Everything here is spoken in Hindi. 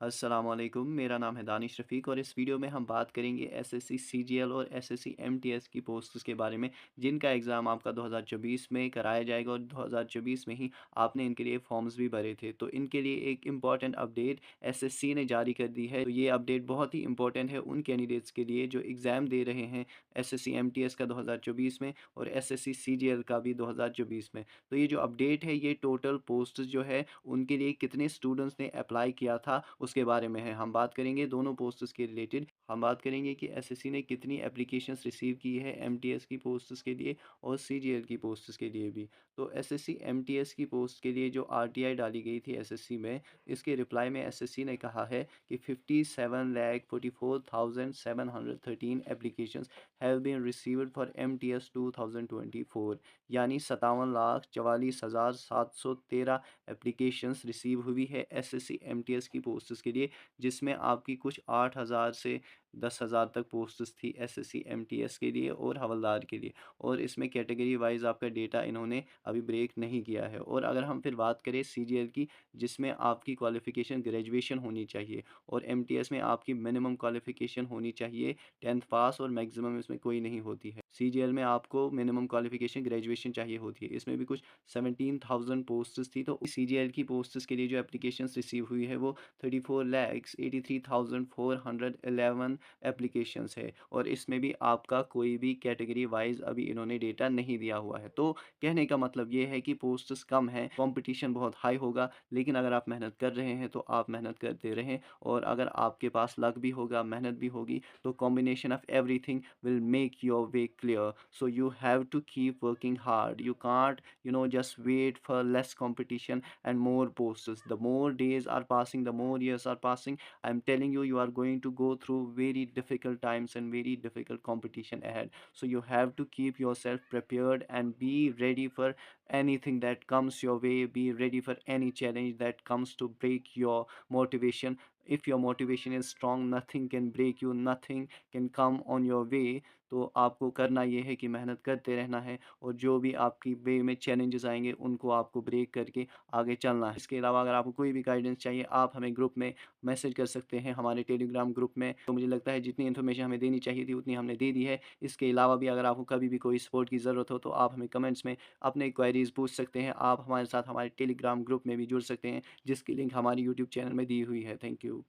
अस्सलामुअलैकुम, मेरा नाम है दानिश रफ़ीक और इस वीडियो में हम बात करेंगे एसएससी सीजीएल और एसएससी एमटीएस की पोस्ट्स के बारे में, जिनका एग्ज़ाम आपका 2024 में कराया जाएगा और 2024 में ही आपने इनके लिए फॉर्म्स भी भरे थे। तो इनके लिए एक इम्पॉर्टेंट अपडेट एसएससी ने जारी कर दी है। तो ये अपडेट बहुत ही इम्पोर्टेंट है उन कैंडिडेट्स के लिए जो एग्ज़ाम दे रहे हैं एसएससी एमटीएस का 2024 में और एसएससी सीजीएल का भी 2024 में। तो ये जो अपडेट है ये टोटल पोस्ट्स जो है उनके लिए कितने स्टूडेंट्स ने अप्लाई किया था उसके बारे में है। हम बात करेंगे दोनों पोस्ट्स के रिलेटेड। हम बात करेंगे कि एसएससी ने कितनी एप्लीकेशंस रिसीव की है एमटीएस की पोस्ट्स के लिए और सीजीएल की पोस्ट्स के लिए भी। तो एसएससी एमटीएस की पोस्ट के लिए जो आरटीआई डाली गई थी एसएससी में, इसके रिप्लाई में एसएससी ने कहा है कि 57,44,713 applications have been received for MTS 2024, यानी 57,44,713 एप्लीकेशंस रिसीव हुई है एसएससी एमटीएस की पोस्ट्स के लिए, जिसमें आपकी कुछ 8,000 से 10,000 तक पोस्ट्स थी एसएससी एमटीएस के लिए और हवलदार के लिए। और इसमें कैटेगरी वाइज आपका डेटा इन्होंने अभी ब्रेक नहीं किया है। और अगर हम फिर बात करें सीजीएल की, जिसमें आपकी क्वालिफिकेशन ग्रेजुएशन होनी चाहिए और एमटीएस में आपकी मिनिमम क्वालिफिकेशन होनी चाहिए 10th पास और मैक्सिमम इसमें कोई नहीं होती है। सीजीएल में आपको मिनिमम क्वालिफिकेशन ग्रेजुएशन चाहिए होती है। इसमें भी कुछ 17,000 पोस्ट्स थी। तो सीजीएल की पोस्ट्स के लिए जो एप्लीकेशंस रिसीव हुई है वो 34,83,411 एप्लीकेशंस है और इसमें भी आपका कोई भी कैटेगरी वाइज अभी इन्होंने डेटा नहीं दिया हुआ है। तो कहने का मतलब ये है कि पोस्ट्स कम हैं, कंपटीशन बहुत हाई होगा, लेकिन अगर आप मेहनत कर रहे हैं तो आप मेहनत करते रहें और अगर आपके पास लक भी होगा, मेहनत भी होगी, तो combination of everything will make your way clear. So you have to keep working hard. You can't, just wait for less competition and more posts. The more days are passing, the more years are passing, I'm telling you, you are going to go through very difficult times and very difficult competition ahead. So you have to keep yourself prepared and be ready for anything that comes your way. Be ready for any challenge that comes to break your motivation. If your motivation is strong, nothing can break you, nothing can come on your way. तो आपको करना ये है कि मेहनत करते रहना है और जो भी आपकी वे में चैलेंजेस आएँगे उनको आपको ब्रेक करके आगे चलना है। इसके अलावा अगर आपको कोई भी गाइडेंस चाहिए, आप हमें ग्रुप में मैसेज कर सकते हैं, हमारे टेलीग्राम ग्रुप में। तो मुझे लगता है जितनी इन्फॉर्मेशन हमें देनी चाहिए थी उतनी हमने दे दी है। इसके अलावा भी अगर आपको कभी भी कोई सपोर्ट की ज़रूरत हो तो आप हमें कमेंट्स में अपने क्वेरीज़ पूछ सकते हैं। आप हमारे साथ हमारे टेलीग्राम ग्रुप में भी जुड़ सकते हैं, जिसकी लिंक हमारी यूट्यूब चैनल में दी हुई है। Thank you.